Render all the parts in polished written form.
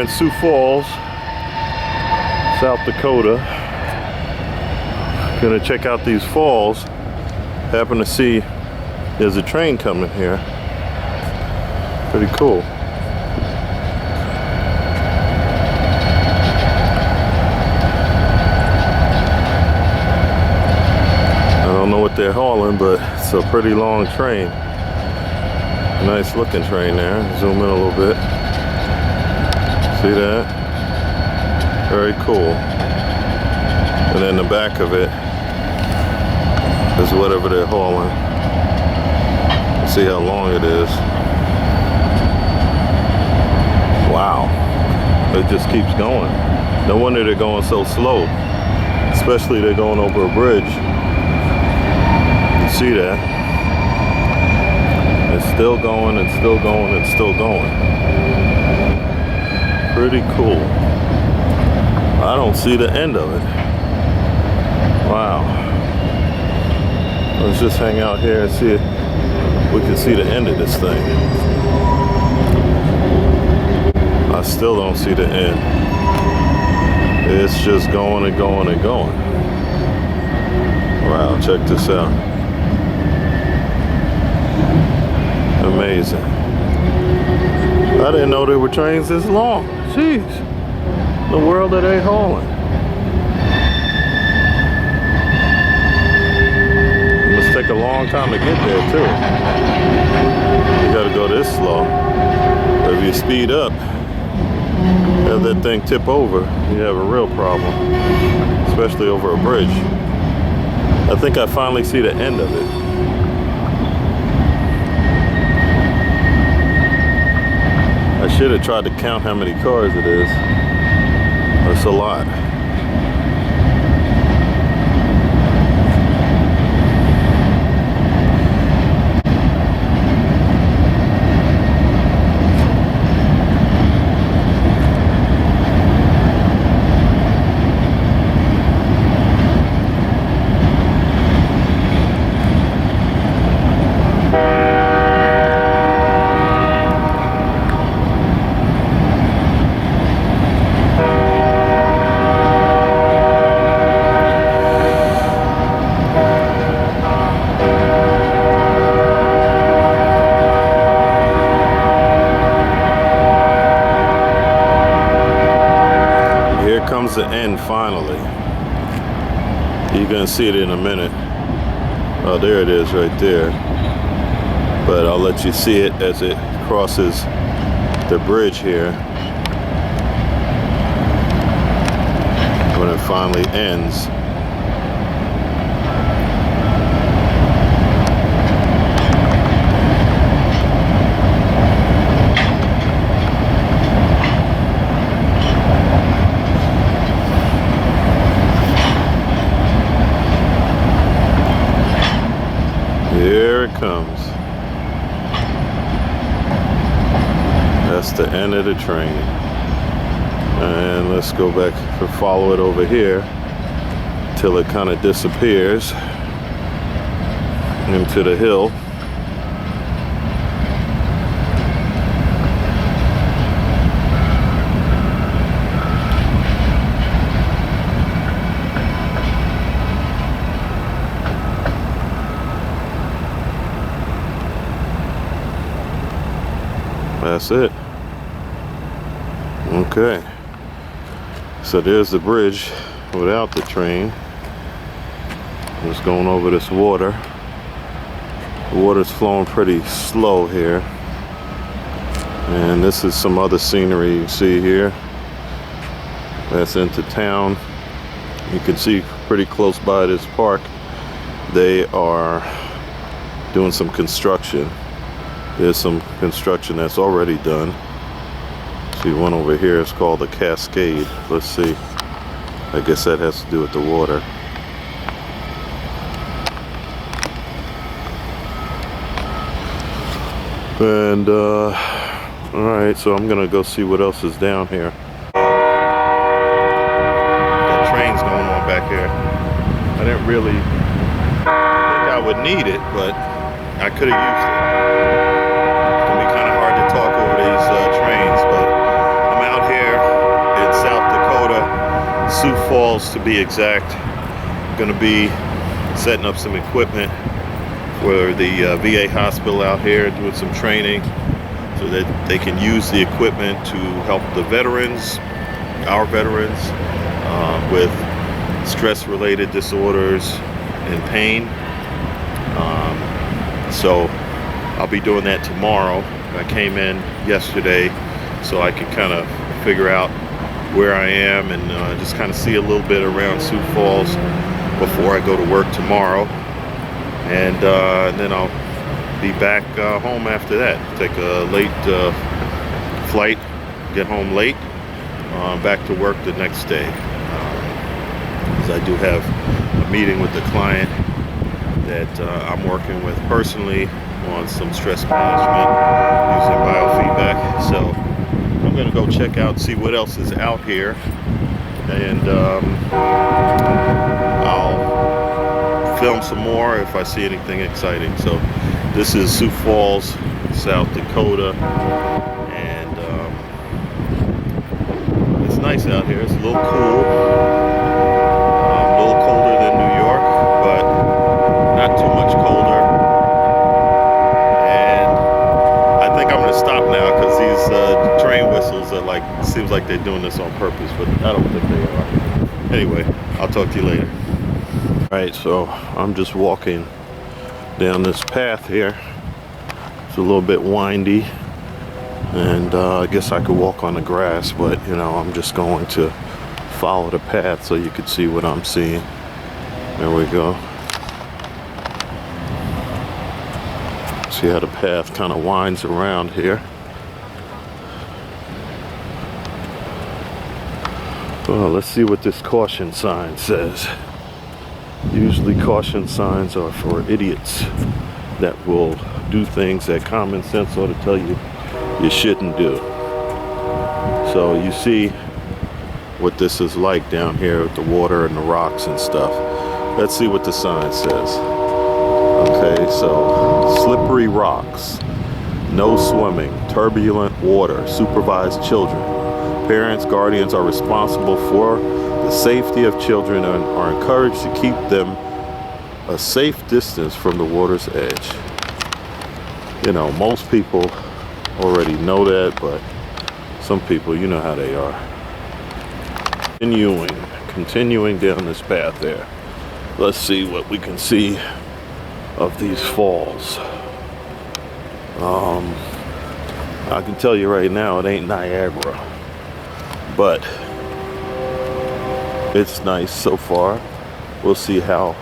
in Sioux Falls, South Dakota. Gonna check out these falls. Happen to see there's a train coming here. Pretty cool. I don't know what they're hauling, but it's a pretty long train. Nice looking train there. Zoom in a little bit. See that? Very cool. And then the back of it is whatever they're hauling. Let's see how long it is. Wow. It just keeps going. No wonder they're going so slow. Especially they're going over a bridge. You see that? It's still going and still going and still going. Pretty cool. I don't see the end of it. Wow. Let's just hang out here and see if we can see the end of this thing. I still don't see the end. It's just going and going and going. Wow, check this out. Amazing. I didn't know there were trains this long. Jeez. The world are they hauling? It must take a long time to get there too. You gotta go this slow. If you speed up, have that thing tip over, you have a real problem. Especially over a bridge. I think I finally see the end of it. I should have tried to count how many cars it is. That's a lot. Comes the end finally. You're gonna see it in a minute. Oh, there it is right there. But I'll let you see it as it crosses the bridge here. When it finally ends. Here it comes. That's the end of the train. And let's go back and follow it over here till it kind of disappears into the hill. That's it. Okay. So there's the bridge without the train. Just going over this water. The water's flowing pretty slow here. And this is some other scenery you see here. That's into town. You can see pretty close by this park. They are doing some construction. There's some construction that's already done. See one over here, it's called the Cascade. Let's see. I guess that has to do with the water. And alright, so I'm gonna go see what else is down here. The train's going on back here. I didn't really think I would need it, but I could have used it. It's gonna be kind of hard to talk over these trains, but I'm out here Falls to be exact. I'm going to be setting up some equipment for the VA hospital out here, doing some training so that they can use the equipment to help the veterans, our veterans, with stress-related disorders and pain. So I'll be doing that tomorrow. I came in yesterday so I could kind of figure out where I am and just kind of see a little bit around Sioux Falls before I go to work tomorrow. And then I'll be back home after that. Take a late flight, get home late, back to work the next day. Because I do have a meeting with the client that I'm working with personally on some stress management using biofeedback. So I'm going to go check out, see what else is out here, and I'll film some more if I see anything exciting. So this is Sioux Falls, South Dakota, and it's nice out here. It's a little cool, a little colder than New York, but not too much colder. And I think I'm going to stop now because these train whistles are like, seems like they're doing this on purpose, but I don't think they are. Anyway, I'll talk to you later. Alright, so I'm just walking down this path here. It's a little bit windy, and I guess I could walk on the grass, but you know, I'm just going to follow the path so you can see what I'm seeing. There we go. See how the path kind of winds around here. Well, let's see what this caution sign says. Usually caution signs are for idiots that will do things that common sense ought to tell you you shouldn't do. So you see what this is like down here with the water and the rocks and stuff. Let's see what the sign says. Okay, so slippery rocks, no swimming, turbulent water, supervised children. Parents, guardians are responsible for the safety of children and are encouraged to keep them a safe distance from the water's edge. You know, most people already know that, but some people, you know how they are. Continuing down this path there. Let's see what we can see of these falls. I can tell you right now, it ain't Niagara, but it's nice so far. We'll see how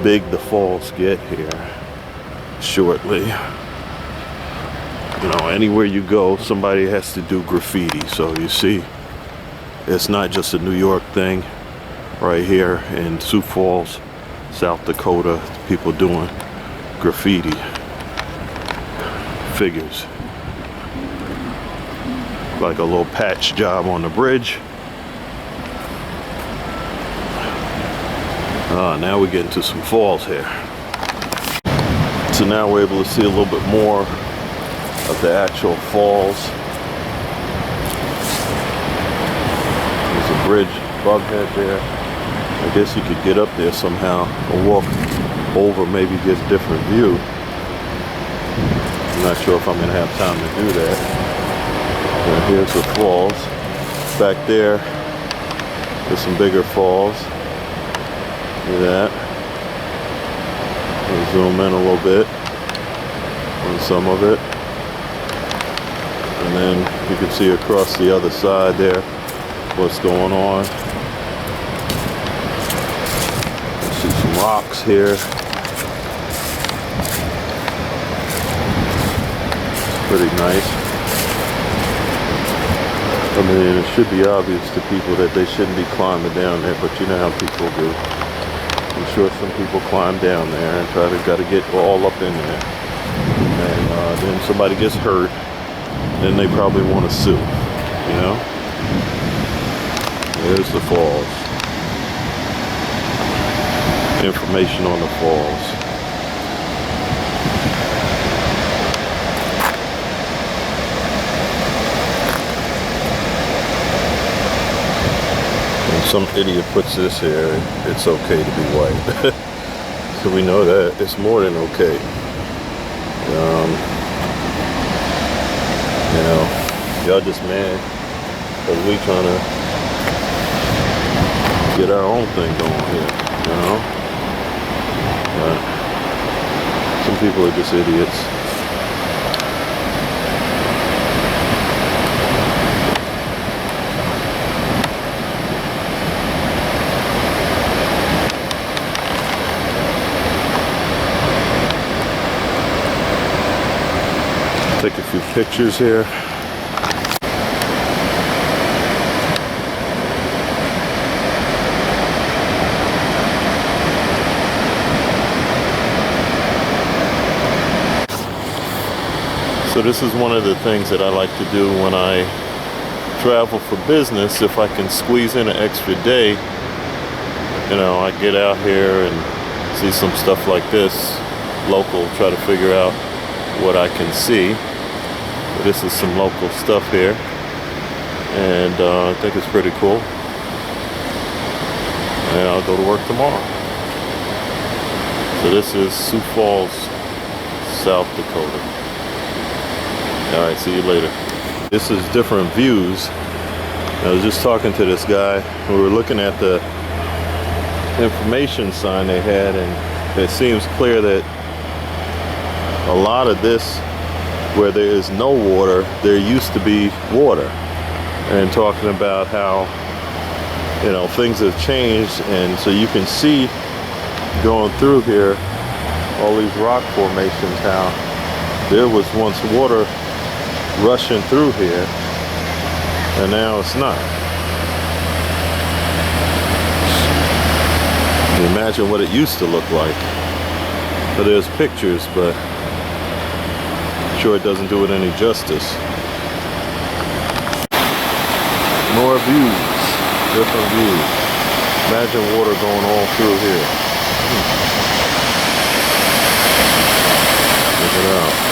big the falls get here shortly. You know, anywhere you go, somebody has to do graffiti. So you see, it's not just a New York thing. Right here in Sioux Falls, South Dakota, people doing graffiti figures. Like a little patch job on the bridge. Now we get into some falls here. So now we're able to see a little bit more of the actual falls. There's a bridge above head there. I guess you could get up there somehow or walk over, maybe get a different view. I'm not sure if I'm going to have time to do that. And here's the falls. Back there, there's some bigger falls. Look at that. We'll zoom in a little bit on some of it. And then you can see across the other side there what's going on. See some rocks here. It's pretty nice. I mean, it should be obvious to people that they shouldn't be climbing down there, but you know how people do. I'm sure some people climb down there and gotta get all up in there. And then somebody gets hurt, then they probably want to sue, you know? There's the falls. Information on the falls. Some idiot puts this here, it's okay to be white. So we know that it's more than okay. You know, y'all just mad because we trying to get our own thing going here, you know? But some people are just idiots. Take a few pictures here. So this is one of the things that I like to do when I travel for business. If I can squeeze in an extra day, you know, I get out here and see some stuff like this local, try to figure out what I can see. This is some local stuff here, and I think it's pretty cool. And I'll go to work tomorrow. So this is Sioux Falls, South Dakota. All right, see you later. This is different views. I was just talking to this guy. We were looking at the information sign they had, and it seems clear that a lot of this, where there is no water, there used to be water. And talking about how, you know, things have changed, and so you can see going through here all these rock formations, how there was once water rushing through here, and now it's not. You imagine what it used to look like. But there's pictures, but sure it doesn't do it any justice. More views, different views. Imagine water going all through here. Check it out.